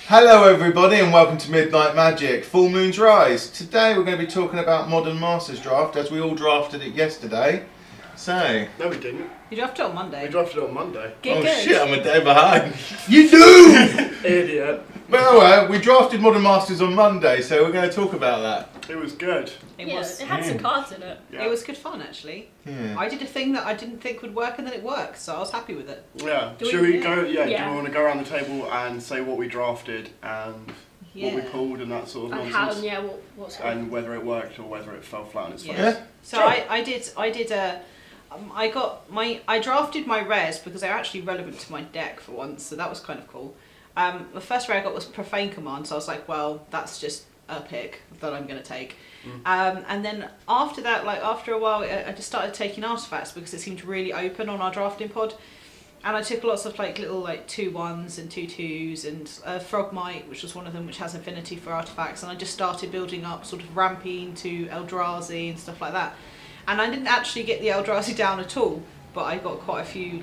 Hello everybody and welcome to Midnight Magic, Full Moon's Rise. Today we're going to be talking about Modern Masters Draft as we all drafted it yesterday. So... No we didn't. You drafted it on Monday. We drafted it on Monday. Good. Shit, I'm a day behind. You do! Idiot. Well, we drafted Modern Masters on Monday, so we're going to talk about that. It was good. It had some cards in it. Yeah. It was good fun actually. Yeah. I did a thing that I didn't think would work and then it worked, so I was happy with it. Yeah. Should we go? Yeah. Do we want to go around the table and say what we drafted and what we pulled and that sort of nonsense? How? What's and whether it worked or whether it fell flat on its face. Yeah. So sure. I drafted my rares because they're actually relevant to my deck for once, so that was kind of cool. The first rare I got was Profane Command, so I was like, well, that's just a pick that I'm going to take. And then after that, after a while, I just started taking artifacts because it seemed really open on our drafting pod. And I took lots of little 2/1s and 2/2s and Frogmite, which was one of them, which has affinity for artifacts. And I just started building up sort of Rampine to Eldrazi and stuff like that. And I didn't actually get the Eldrazi down at all, but I got quite a few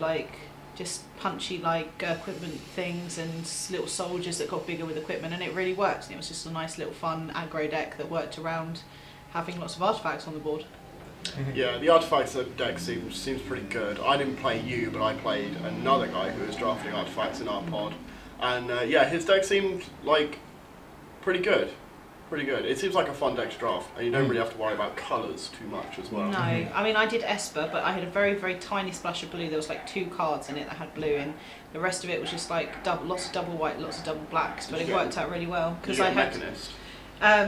just punchy equipment things and little soldiers that got bigger with equipment, and it really worked. And it was just a nice little fun aggro deck that worked around having lots of artifacts on the board. Yeah, the artifacts deck seems pretty good. I didn't play you, but I played another guy who was drafting artifacts in our pod, and his deck seemed pretty good. Pretty good. It seems like a fun deck to draft, and you don't really have to worry about colours too much as well. No, I mean I did Esper, but I had a very, very tiny splash of blue. There was 2 cards in it that had blue in. The rest of it was just lots of double white, lots of double blacks, but it worked out really well because I had. Mechanist?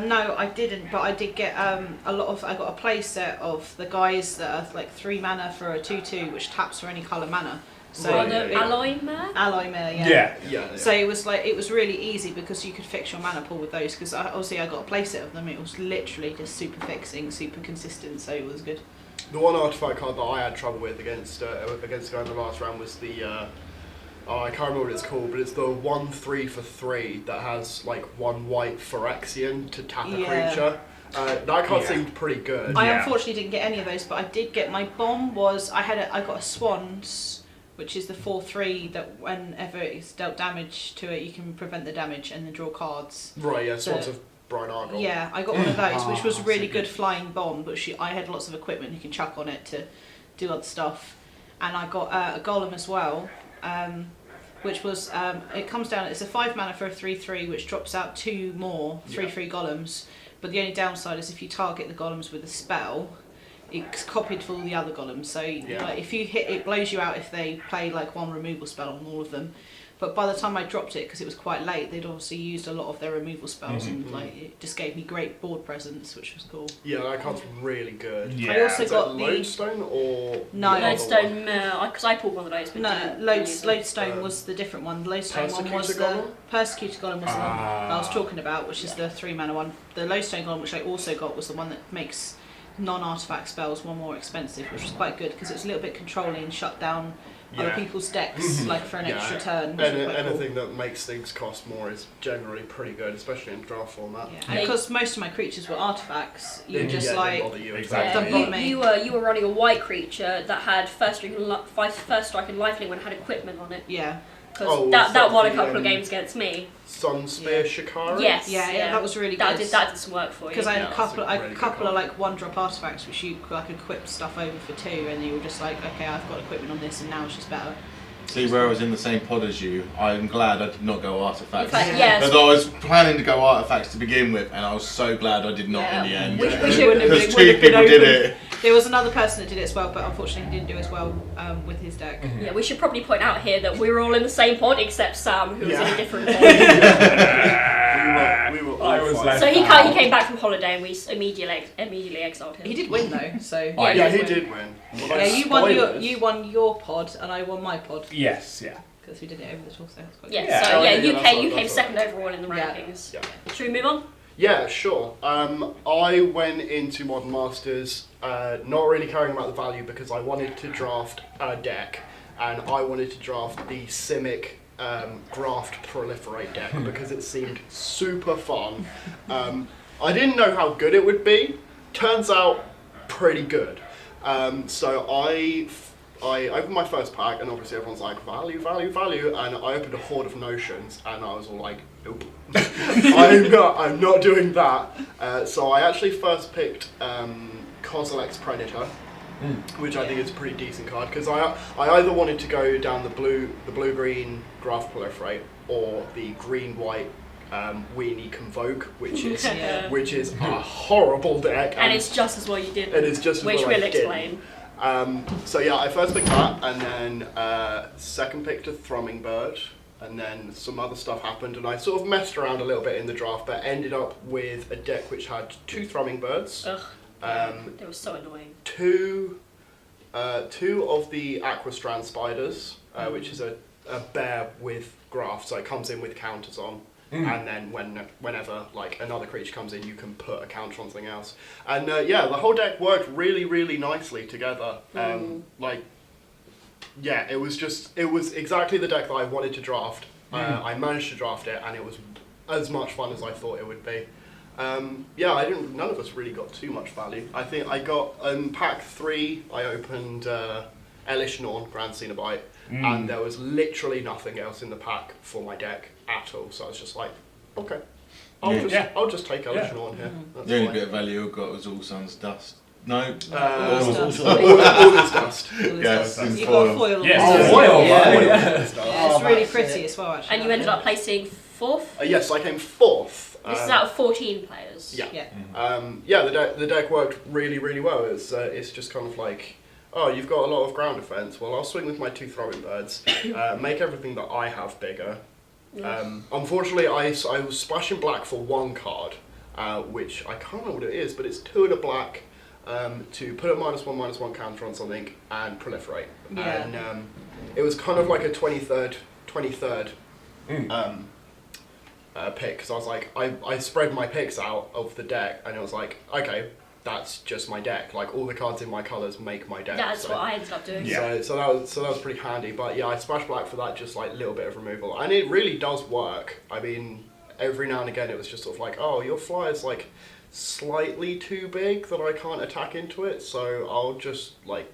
No, I didn't, but I did get I got a play set of the guys that are 3 mana for a 2/2, which taps for any colour mana. So Ally Mare? Ally Mare, Yeah. So it was really easy because you could fix your mana pool with those. Because obviously I got a playset of them. It was literally just super fixing, super consistent. So it was good. The one artifact card that I had trouble with against the guy in the last round was the I can't remember what it's called, but it's the 1/3 for 3 that has 1 white Phyrexian to tap a creature. That card seemed pretty good. I unfortunately didn't get any of those, but I did get my bomb. I got a Swans, which is the 4/3 that whenever it's dealt damage to it, you can prevent the damage and then draw cards. Right, yeah, Swans of Brian Argyle. Yeah, I got one of those, which was really good flying bomb, but I had lots of equipment you can chuck on it to do other stuff. And I got a Golem as well, which was, it comes down, it's a 5 mana for a 3/3, which drops out 2 more 3/3 Golems, but the only downside is if you target the Golems with a spell, it's copied for all the other golems, so if you hit, it blows you out if they play 1 removal spell on all of them. But by the time I dropped it, because it was quite late, they'd obviously used a lot of their removal spells, and it just gave me great board presence, which was cool. Yeah, that card's really good. Yeah. I also got the Lodestone or Lodestone, because I pulled one of those. No, Lodestone was the different one. The Lodestone one was the Persecutor Golem was the one I was talking about, which is the 3 mana one. The Lodestone Golem, which I also got, was the one that makes non-artifact spells 1 more expensive, which was quite good because it was a little bit controlling and shut down other people's decks for an extra turn. Anything that makes things cost more is generally pretty good, especially in draft format. Yeah. And because most of my creatures were artifacts, you were just you were running a white creature that had first strike and lifelink when it had equipment on it. Yeah. Because that won a couple of games against me. Sunspear Shikara? Yes. Yeah, that was really good. That did some work for you. Because I had a couple of 1-drop artifacts which you equip stuff over for 2, and you were just okay, I've got equipment on this, and now it's just better. See, where I was in the same pod as you, I'm glad I did not go artifacts. Yes. Because I was planning to go artifacts to begin with, and I was so glad I did not in the end. Because 2 people did it. There was another person that did it as well, but unfortunately he didn't do as well with his deck. Yeah, we should probably point out here that we were all in the same pod except Sam, who was in a different pod. we were all so he came back from holiday and we immediately exiled him. He did win though, so he did win. Well, you won your pod and I won my pod. Yes, yeah. Because we did it over the tour, so that's quite good. You came second overall in the rankings. Yeah. Should we move on? Yeah, sure. I went into Modern Masters not really caring about the value because I wanted to draft a deck, and I wanted to draft the Simic Graft Proliferate deck because it seemed super fun. I didn't know how good it would be. Turns out pretty good. So I opened my first pack, and obviously everyone's like, value, value, value, and I opened a Horde of Notions, and I was all like, nope, I'm not doing that. So I actually first picked Kozilek's Predator, which I think is a pretty decent card, because I either wanted to go down the blue-green Graph Proliferate, or the green-white Weenie Convoke, which is a horrible deck. And it's just as well you did. It is just as which well we'll I explain. So yeah, I first picked that, and then second picked a Thrumming Bird, and then some other stuff happened, and I sort of messed around a little bit in the draft, but ended up with a deck which had 2 Thrumming Birds. Ugh. They were so annoying. Two of the Aquastrand Spiders, which is a bear with graph, so it comes in with counters on. And then whenever like another creature comes in, you can put a counter on something else. And yeah, the whole deck worked really, really nicely together. Like, yeah, it was exactly the deck that I wanted to draft. I managed to draft it, and it was as much fun as I thought it would be. Yeah, none of us really got too much value. I think I got pack 3. I opened Elish Norn, Grand Cenobite, and there was literally nothing else in the pack for my deck at all. So I was just like, okay, I'll just take Elish Norn here. That's The only fine. bit of value I got was All Sun's Dust. No. All-Stars. All this dust. Yes, in You got foil. foil. Yes, on foil, it. right? Yeah. Dust. It's really pretty as well, actually. And you ended up placing 4th. Yes, I came 4th. This is out of 14 players. Yeah. Yeah. Yeah, the deck worked really, really well. It's just kind of like, oh, you've got a lot of ground defense. Well, I'll swing with my 2 Throwing Birds, make everything that I have bigger. Unfortunately, I was splashing black for 1 card, which I can't remember what it is, but it's 2 and a black to put a -1/-1 counter on something and proliferate. Yeah. And it was kind of like a 23rd pick, because I was like, I spread my picks out of the deck, and it was like, okay, that's just my deck. Like, all the cards in my colours make my deck. That's so, what I ended up doing. Yeah. So that was pretty handy. But yeah, I splashed black for that, just like a little bit of removal, and it really does work. I mean, every now and again, it was just sort of like, oh, your flyer's like slightly too big that I can't attack into it, so I'll just like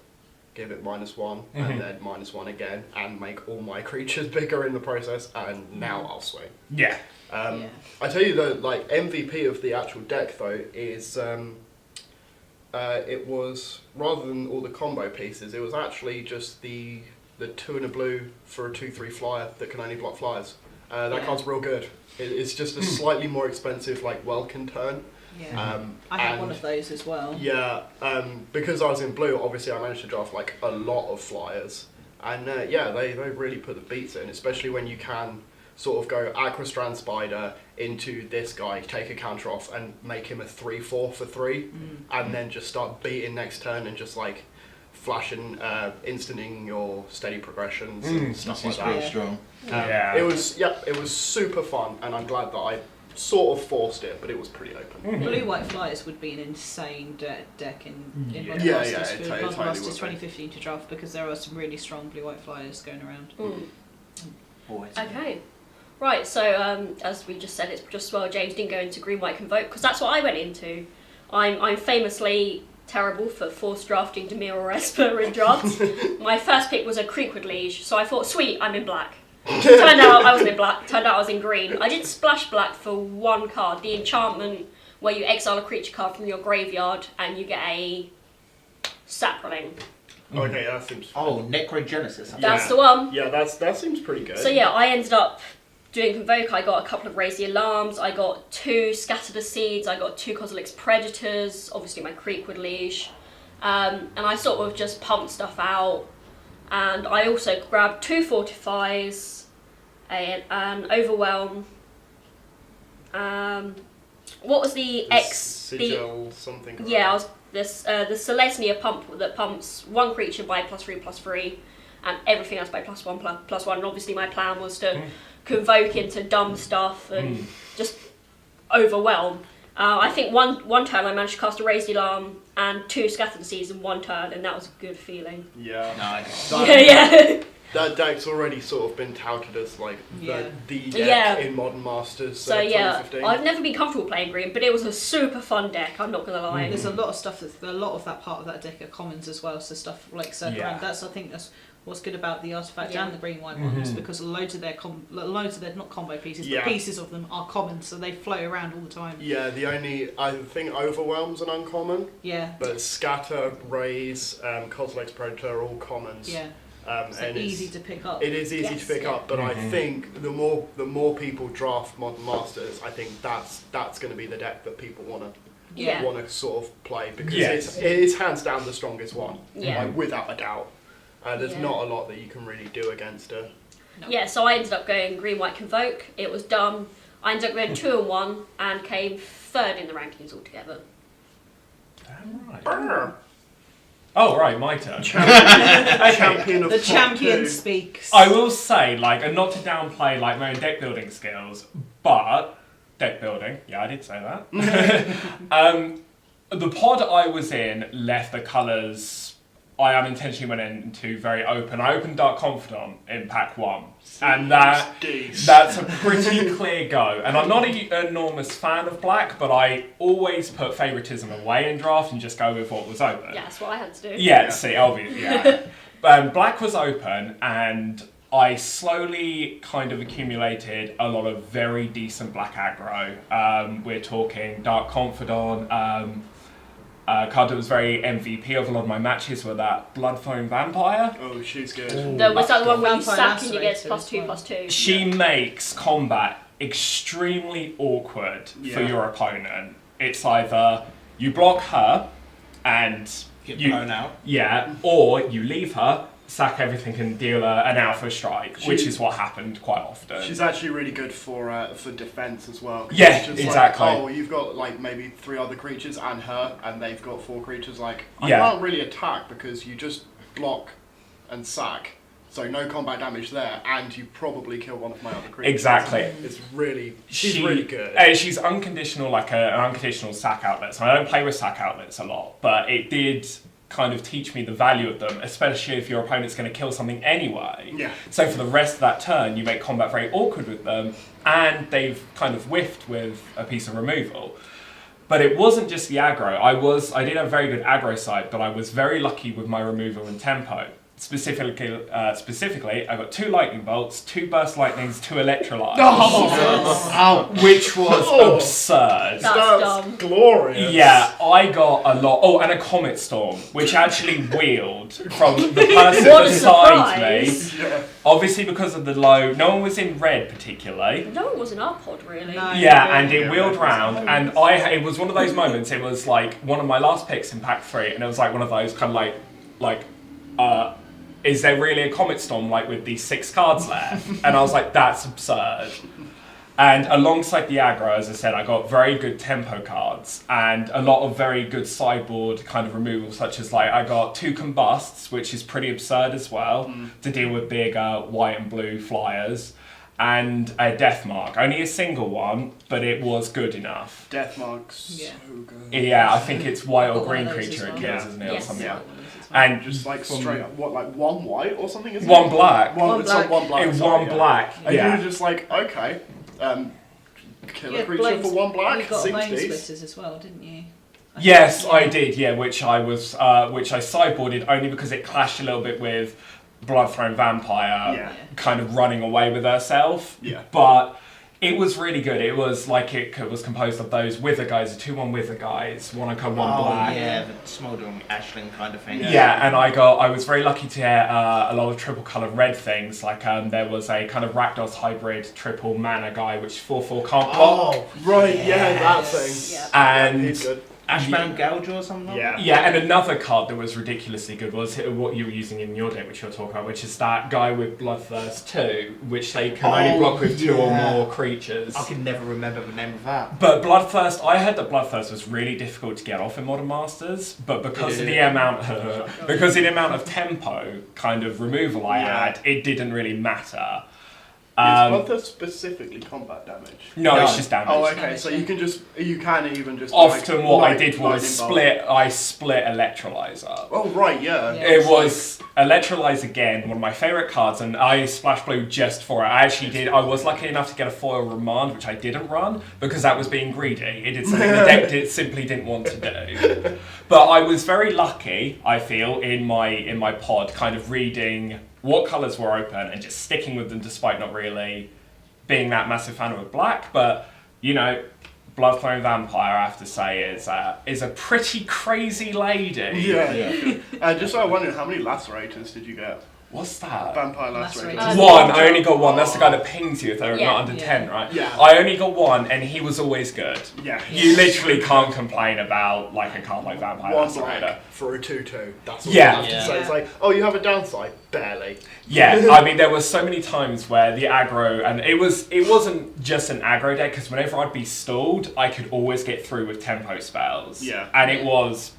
give it -1 and then -1 again, and make all my creatures bigger in the process, and now I'll swing. Yeah. I tell you the like MVP of the actual deck though is it was, rather than all the combo pieces, it was actually just the 2 and a blue for a 2/3 flyer that can only block flyers. That card's real good. It's just a slightly more expensive like Welkin turn. Yeah. I had one of those as well. Yeah, because I was in blue, obviously I managed to draft like a lot of flyers, and yeah, they really put the beats in, especially when you can sort of go Aquastrand Spider into this guy, take a counter off, and make him a 3/4 for 3, and then just start beating next turn and just like flashing, instanting your steady progressions and stuff like That's pretty that. strong. Yeah. It was super fun, and I'm glad that I sort of forced it, but it was pretty open. Blue-white flyers would be an insane deck in Modern Yeah, Masters yeah, for it Modern totally Masters would be. 2015 to draft, because there are some really strong blue-white flyers going around. Okay. Right, so as we just said, it's just well James didn't go into green-white convoke, because that's what I went into. I'm famously terrible for force drafting Demir or Esper in drafts. My first pick was a Creekwood Liege, so I thought, sweet, I'm in black. Turned out I wasn't in black, turned out I was in green. I did splash black for 1 card, the enchantment where you exile a creature card from your graveyard and you get a sapling. Okay, that seems. Oh, Necrogenesis. That's the one. Yeah, that seems pretty good. So yeah, I ended up doing Convoke. I got a couple of Raise the Alarms, I got 2 Scatter the Seeds, I got 2 Kozilek's Predators, obviously my Creekwood Liege, and I sort of just pumped stuff out. And I also grabbed 2 Fortifies, an Overwhelm. What was the Sigil something? Yeah, I was the Selesnya pump that pumps 1 creature by +3/+3, and everything else by +1/+1. And obviously my plan was to convoke into dumb stuff and just overwhelm. I think one turn I managed to cast a Raised Alarm and 2 Scatter the Seeds in 1 turn, and that was a good feeling. Yeah. Nice. Yeah. that deck's already sort of been touted as like Yeah. the deck Yeah. in Modern Masters. So yeah, 2015. I've never been comfortable playing green, but it was a super fun deck. I'm not gonna lie. There's a lot of stuff. A lot of that part of that deck are commons as well. So stuff like circle Yeah. around. I think that's what's good about the artifact Yeah. and the green white ones because loads of their not combo pieces, Yeah. but pieces of them are common, so they float around all the time. Yeah, I think Overwhelm's an uncommon, Yeah. but Scatter, Raise, Coslex Predator are all commons. Yeah. So and easy to pick up. It is easy Yes, to pick yeah. up, but I think the more people draft Modern Masters, I think that's going to be the deck that people want Yeah. to sort of play because Yes. it is hands down the strongest one, Yeah. like, without a doubt. There's Yeah. not a lot that you can really do against her. No. Yeah, so I ended up going green, white, convoke. It was done. I ended up going 2-1 and came third in the rankings altogether. Damn right. Brr. Oh, right, my turn. Champion of The top champion two. speaks. I will say, like, and not to downplay, like, my own deck building skills, but deck building, yeah, I did say that. The pod I was in left the colours I unintentionally went into very open. I opened Dark Confidant in pack 1, and that's a pretty clear go. And I'm not an enormous fan of black, but I always put favouritism away in draft and just go with what was open. Yeah, that's what I had to do. Yeah, see, obviously, yeah. Black was open, and I slowly kind of accumulated a lot of very decent black aggro. We're talking Dark Confidant. Card that was very MVP of a lot of my matches were that Bloodfoam Vampire. Oh, she's good. Was that the one where you Vampire sack and you get Lacerator +2/+2? as well. She makes combat extremely awkward for Yeah. your opponent. It's either you block her and Get you blown out. Yeah, or you leave her, sack everything and deal her an alpha strike, which is what happened quite often. She's actually really good for defense as well. 'Cause Yeah, it's just exactly. Like, oh, you've got like maybe 3 other creatures and her, and they've got 4 creatures. Like, I Yeah. can't really attack because you just block and sack, so no combat damage there, and you probably kill one of my other creatures. Exactly. It's really she's really good. She's unconditional, like an unconditional sack outlet. So I don't play with sack outlets a lot, but it did kind of teach me the value of them, especially if your opponent's going to kill something anyway. Yeah. So for the rest of that turn, you make combat very awkward with them, and they've kind of whiffed with a piece of removal. But it wasn't just the aggro. I did have a very good aggro side, but I was very lucky with my removal and tempo. Specifically, I got 2 lightning bolts, 2 burst lightnings, 2 electrolytes, which was absurd. That's That's dumb. glorious. Yeah, I got a lot. Oh, and a comet storm, which actually wheeled from the person What a beside me. surprise. Yeah. Obviously, because of the low, no one was in red particularly. No one was in our pod, really. No. Yeah, and it Yeah, wheeled red round, and it was one of those moments. It was like one of my last picks in pack 3, and it was like one of those kind of is there really a comet storm like with these 6 cards left? And I was like, that's absurd. And alongside the aggro, as I said, I got very good tempo cards and a lot of very good sideboard kind of removals, such as like I got 2 combusts, which is pretty absurd as well, to deal with big white and blue flyers, and a death mark. Only a single one, but it was good enough. Deathmark's Yeah. so good. Yeah, I think it's white or Got one green of those creature as it well. kills, Yeah. isn't it? Or Yes. something Yeah. like and Just like from- straight up, what, like 1 white or something? Isn't 1 it? black. One It's like black. 1 black. In sorry, 1 yeah. black, And you yeah. were just like, okay, kill a Yeah, creature Blades- for 1 black. You got Seems Bone decent. Splitters as well, didn't you? Yes, think, I did. Yeah, which I sideboarded only because it clashed a little bit with Bloodthrown Vampire, Yeah. kind of running away with herself. Yeah. But it was really good. It was like it was composed of those Wither guys, the 2/1 Wither guys, one black. Yeah, the smouldering ashling kind of thing. Yeah, and I was very lucky to get a lot of triple coloured red things. Like there was a kind of Rakdos hybrid triple mana guy, which 4/4 can't block. Oh, right, yeah, that thing. Yeah. And He's good. Ashman Gouge or something? Yeah. yeah, and another card that was ridiculously good was what you were using in your deck, which you'll talk about, which is that guy with Bloodthirst 2, which they can only block with 2 or yeah. more creatures. I can never remember the name of that. But Bloodthirst, I heard that Bloodthirst was really difficult to get off in Modern Masters, but because of the amount of tempo kind of removal I Yeah. had, it didn't really matter. Is Bloodthirst specifically combat damage? No, No. it's just damage. Oh, okay. So you can even just. Often what I like, did was split Electrolyzer. Oh right, yeah. It was Electrolyze again, one of my favourite cards, and I splash blue just for it. I was lucky enough to get a foil Remand, which I didn't run because that was being greedy. It did something the deck simply didn't want to do. But I was very lucky, I feel, in my pod, kind of reading what colours were open and just sticking with them despite not really being that massive fan of black. But Bloodthrone Vampire, I have to say, is a pretty crazy lady. Yeah. Just so I wondered, how many lacerators did you get? What's that? Vampire Lacerators. lacerators. One. I only got one. That's the guy that pings you if they're Yeah. not under 10, right? Yeah. I only got one, and he was always good. Yeah. You literally can't complain about like a card like Vampire One Lacerator. black for a 2/2. That's all Yeah. you have to Yeah. say. It's like, oh, you have a downside? Barely. Yeah, I mean, there was so many times where the aggro, and it wasn't just an aggro deck, because whenever I'd be stalled, I could always get through with tempo spells. Yeah. And it was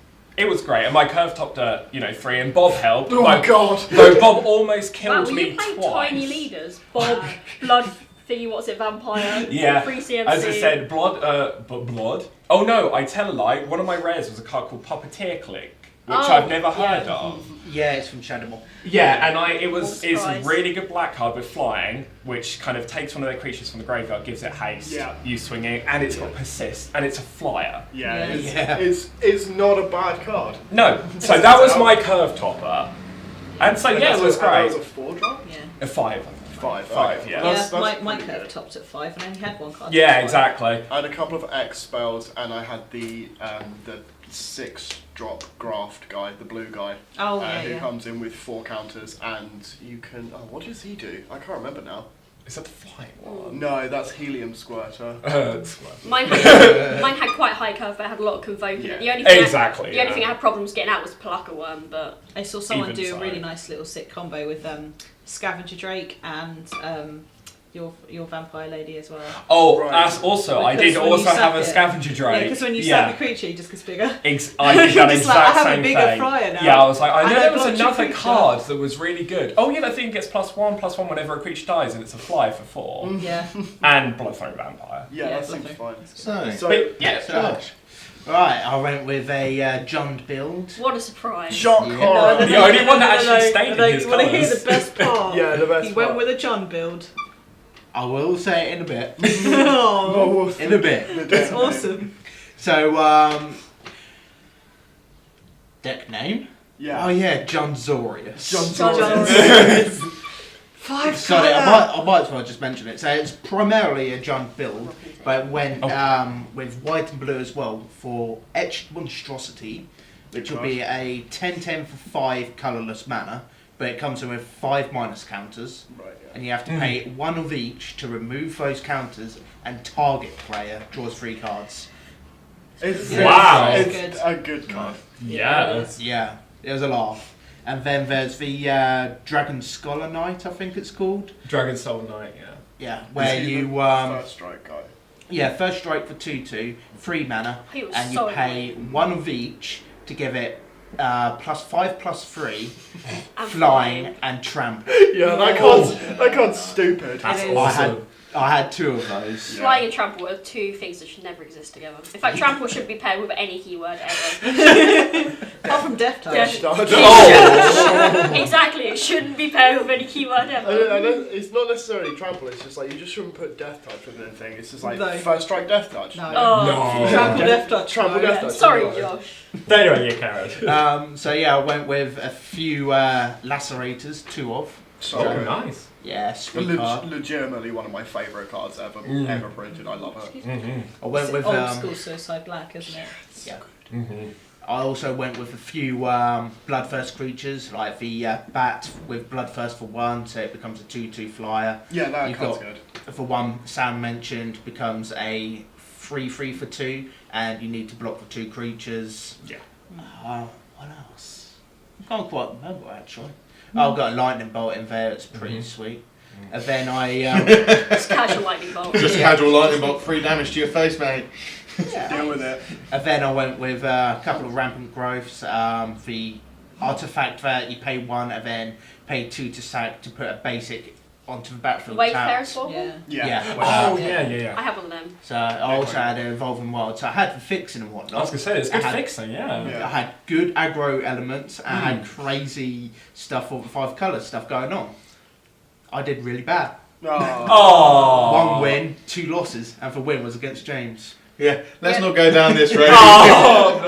great. And my curve topped at 3, and Bob helped. Oh my god. Though Bob almost Wow, killed were me you playing twice. tiny leaders? Bob, Blood Thingy, what's it, Vampire? Yeah, Free CMC. as I said, blood. Oh no, I tell a lie. One of my rares was a card called Puppeteer Click, which Oh, I've never heard yeah. of. Yeah, it's from Shadowmoor. Yeah, and it's a surprise. really good black card with flying, which kind of takes one of their creatures from the graveyard, gives it haste, Yeah. you swing it, and it's got persist, and it's a flyer. Yeah, Yeah. it's not a bad card. No, so that was my curve topper, and so yeah, it was That great. was a 4-drop? Yeah. A 5. 5. Five, yeah. That's my pretty curve good. topped at 5 and I only had one card. Yeah, at 5. exactly. I had a couple of X spells, and I had the 6-drop graft guy, the blue guy, Oh, who yeah. comes in with 4 counters, and you can. Oh, what does he do? I can't remember now. Is that the flying one? No, that's Helium Squirter. Mine had quite high curve, but it had a lot of convoke in it. The only thing Exactly, the only yeah. thing I had problems getting out was Palaka Worm, but I saw someone Even do so. a really nice little sick combo with Scavenger Drake and your vampire lady as well. Oh, Right. that's also, I Because did when you also have sack a it- scavenger Yeah, drake. because when you stab the creature, it just gets bigger. I did that Just like, exact I have a same bigger thing. flyer now. Yeah, I was like, I And know I there was blocked your another creature. card that was really good. Oh yeah, that thing gets +1/+1 whenever a creature dies, and it's a fly for 4. Yeah. And Bloodthrone Vampire. Yeah, Yeah, that seems lovely. fine. So, So, But yeah, Gosh. Right, I went with a Jund build. what a surprise. shock Yeah. horror. The only one that actually stayed in his You want to hear colours. the best part? Yeah, the best He part. went with a John build. I will say it in a bit. Oh, In a bit. that's awesome. So, deck name? Yeah. Oh yeah, John Zorius. John 5 Sorry, colour. I might as well just mention it. So it's primarily a Jund build, but it went with white and blue as well for Etched Monstrosity, which will be a 10/10 for 5 colourless mana, but it comes in with 5 minus counters, Right, yeah. and you have to pay 1 of each to remove those counters, and target player draws 3 cards. It's, Wow. It's Good. a good card. Yeah. Yeah, it was a laugh. And then there's the Dragon Scholar Knight, I think it's called. Dragon Soul Knight, yeah. Yeah, where Is he you the first strike guy. first strike for 2/2, 3 mana, He was and you so pay annoying. 1 of each to give it +5/+3, And flying and trample. Yeah, that card's stupid. That's It is. awesome. I had 2 of those. Yeah. Flying and trample are 2 things that should never exist together. In fact, trample should be paired with any keyword ever. Apart from Death Touch. Death Touch. Oh! Exactly, it shouldn't be paired with any keyword ever. I don't, it's not necessarily trample, it's just like you just shouldn't put death touch with anything. It's just like No. first strike death touch. No. Oh. No. Trample Death Touch. Trample no. Death Touch. Sorry, Anyway. Josh. Anyway, you carrot. So yeah, I went with a few Lacerators, 2 of. So Oh, good. nice. Yeah, sweet card. Legitimately one of my favourite cards ever ever printed. I love it. Mm-hmm. I went It's with old school Suicide Black, isn't it? yeah. Mm-hmm. I also went with a few Bloodthirst creatures, like the Bat with Bloodthirst for 1, so it becomes a 2/2 flyer. Yeah, that You've card's got- good. For 1, Sam mentioned, becomes a 3/3 for 2, and you need to block for 2 creatures. Yeah. What else? I can't quite remember actually. Oh, I've got a lightning bolt in there, it's pretty sweet. And then I It's casual lightning bolt. just casual lightning bolt, 3 damage to your face, mate. Deal with it. And then I went with a couple of rampant growths. The artifact that you pay 1 and then pay 2 to sack to put a basic onto the battlefield Wayfarer towers. Squabble? Yeah. Yeah. Oh, yeah. I have one of them. So I also had an evolving wild. So I had the fixing and whatnot. I was going to say, it's good I had- fixing, yeah. Yeah. I had good aggro elements. I had crazy stuff for the 5 colours stuff going on. I did really bad. Oh. 1 win, 2 losses, and the win was against James. Yeah, let's Yeah. not go down this road.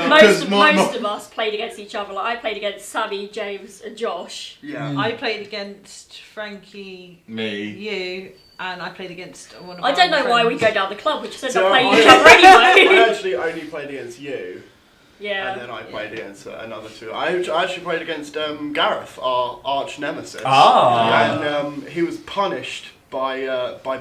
Most of us played against each other. Like I played against Sammy, James, and Josh. Yeah. I played against Frankie, Me. you, and I played against one of I our don't know friends. why we go down the club. We just end So up playing I- each other I anyway. actually only played against you, Yeah. and then I played against another 2. I actually played against Gareth, our arch nemesis. Ah. And he was punished by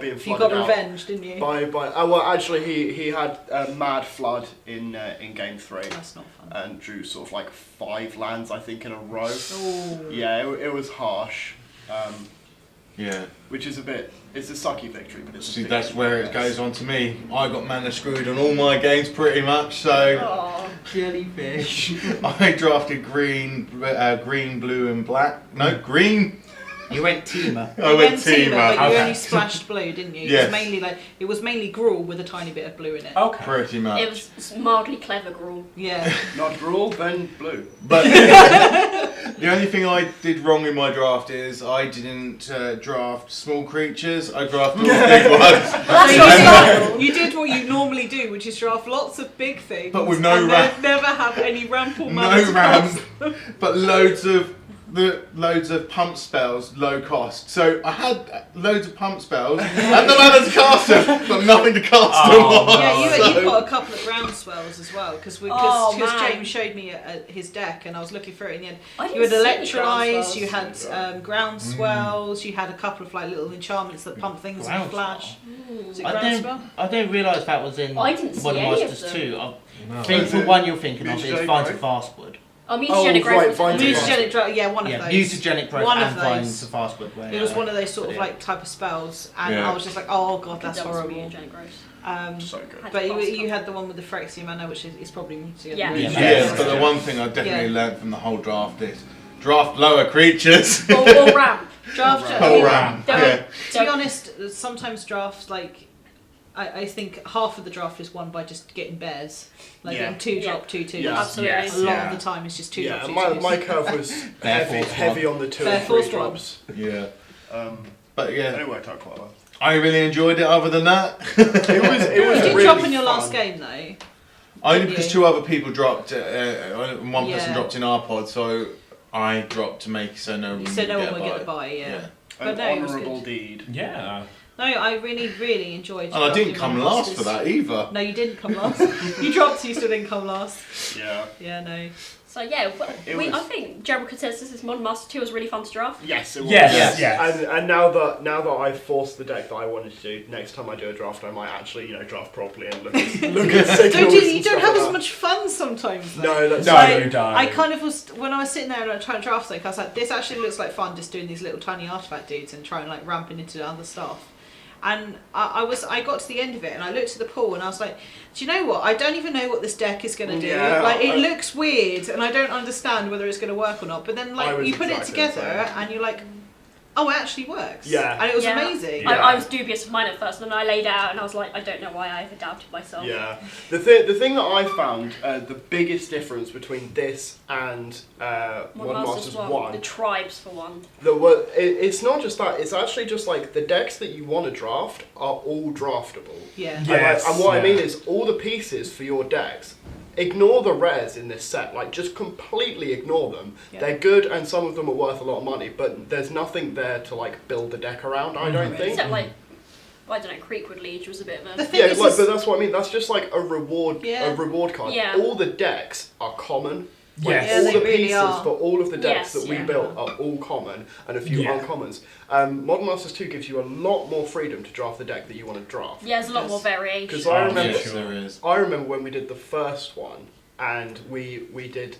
being You flooded got out. revenge, didn't you? Well, actually, he had a mad flood in game 3. That's not fun. And drew sort of like 5 lands, I think, in a row. Ooh. Yeah, it was harsh. Yeah. Which is it's a sucky victory, but it's a See, victory that's where it nonetheless. goes on to me. I got mana screwed on all my games pretty much, so Aw. Jellyfish. I drafted green, blue, and black. No, green. You went teamer. I went teamer. but you Okay. only splashed blue, didn't you? Yes. It was mainly gruel with a tiny bit of blue in it. Okay. Pretty much. It was mildly clever, Gruel. Yeah. Not gruel, then blue. But the only thing I did wrong in my draft is I didn't draft small creatures. I drafted all the big ones. That's So your you, style. you did what you normally do, which is draft lots of big things, But with no and ramp. never have any ramp or No mana to ramp, cast. but loads of pump spells, low cost. So I had loads of pump spells and the mana to cast them, but nothing to cast them Oh, on. Yeah, So- you've got a couple of ground swells as well, because Oh, man. James showed me his deck and I was looking through it in the end. I You had didn't see any ground electrolyze, swells. you had ground swells, you had a couple of like little enchantments that pump things in Ground flash. Ooh. Was it I ground spell? didn't realise that was in I didn't see Modern any of Masters them. 2. I No. think Is the it one you're thinking of is Mutagenic Vines Growth? of Fastwood. Oh, Oh, mutagenic growth. right, was Vines of fun. Mutagenic, yeah, one of Yeah, those. Mutagenic Growth One of and those. Vines of Fastwood. Where, It was one of those sort of Yeah. like type of spells, and Yeah. I was just like, oh god, that's That was horrible. mutagenic growth. So good. Had But to you, pass you it. had the one with the Phyrexian mana, which is probably mutagenic. Yeah. Yeah, Yeah. but the one thing I definitely learnt from the whole draft is draft lower creatures. Or ramp. Draft. Whole ram. Don't- Yeah. To be honest, sometimes drafts like I think half of the draft is won by just getting bears, like Yeah. getting 2-drop 2/2s. Yeah. Absolutely. Yes. A lot Yeah. of the time it's just 2-drop Yeah, 2/2s. my curve was Bear heavy, force heavy on the 2 Bear and 3 force one. drops. Yeah. Um, But yeah, and it worked out quite well. I really enjoyed it other than that. It was You did really drop in your fun. last game though. Only because Yeah. 2 other people dropped, and one person Yeah. dropped in our pod, so I dropped to make so no one You said no one would get a the buy, yeah. Yeah. But An no, it was honourable good. deed. Yeah. No, I really enjoyed. And I didn't drafting come Modern last for Masters. that either. No, you didn't come last. You dropped, so you still didn't come last. Yeah. Yeah, no. So yeah, It I was- think general consensus is Modern Master 2 was really fun to draft. Yes, it was. Yes, yes. And now that I've forced the deck that I wanted to do, next time I do a draft, I might actually draft properly and look at signals. Don't you and don't stuff have like as that. much fun sometimes though. No, that's No, Like, you don't. I kind of was when I was sitting there and I tried to draft something. I was like, this actually looks like fun, just doing these little tiny artifact dudes and trying like ramping into other stuff. And I got to the end of it and I looked at the pool and I was like, do you know what? I don't even know what this deck is going to do. Yeah, Like it looks weird and I don't understand whether it's going to work or not. But then I like was you put it exactly the together same. and you're like, oh, it actually works. Yeah. And it was Yeah. amazing. Yeah. I was dubious of mine at first, and then I laid out and I was like, I don't know why I ever doubted myself. Yeah, the thing that I found the biggest difference between this and Modern Masters The 1, tribes for one. it's not just that. It's actually just like the decks that you want to draft are all draftable. Yeah. And, Yes, and what I yeah. mean is all the pieces for your decks. Ignore the rares in this set, like just completely ignore them. Yeah. They're good and some of them are worth a lot of money, but there's nothing there to like build a deck around, I don't think. Except like, I don't know, Creekwood Liege was a bit of The a... thing Yeah, is, like, is- but that's what I mean. That's just like a reward card. Yeah. All the decks are common. Like, Yes. Yeah, all they the really pieces are. for all of the decks Yes, that we yeah. built are all common, and a few Yeah. uncommons. Modern Masters 2 gives you a lot more freedom to draft the deck that you want to draft. Yeah, there's a lot Yes. more variation. Because I Oh, remember, Yes, there is. I remember when we did the first one. and we did.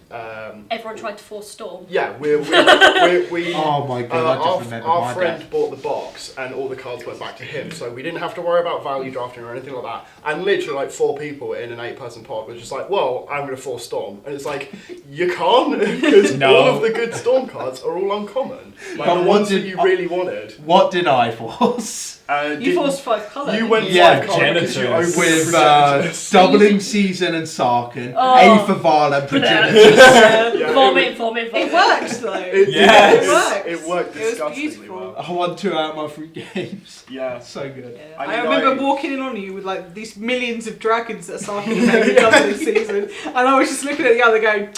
Everyone tried to force Storm. Yeah, we Oh my god, I just remembered our my friend deck. bought the box and all the cards went back to him, so we didn't have to worry about value drafting or anything like that. And literally like 4 people in an 8-person pod were just like, well, I'm going to force Storm. And it's like, you can't, because No. all of the good Storm cards are all uncommon. Like But the what ones did- that you really wanted. What did I force? You forced 5 colour. You went Yeah, 5 colour because you Progenitors. opened With Progenitors. doubling season and Sarkin, Oh. A for Vala, Progenitors. Yeah, Vomit. It worked though. Yes. It worked. It worked It was disgustingly beautiful. well. I won 2 out of my 3 games. Yeah. So good. Yeah. I I mean, remember I- walking in on you with like these millions of dragons that Sarkin had done this season, and I was just looking at the other going,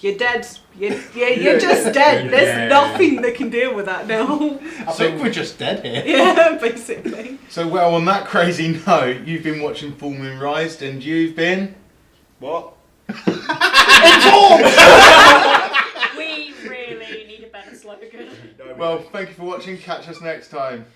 "You're dead. You're just dead. There's Yeah. nothing that can deal with that now." I think we're just dead here. Yeah, basically. So, well, on that crazy note, you've been watching Full Moon Rise, and you've been. What? We really need a better slogan. No, we Well, thank you for watching. Catch us next time.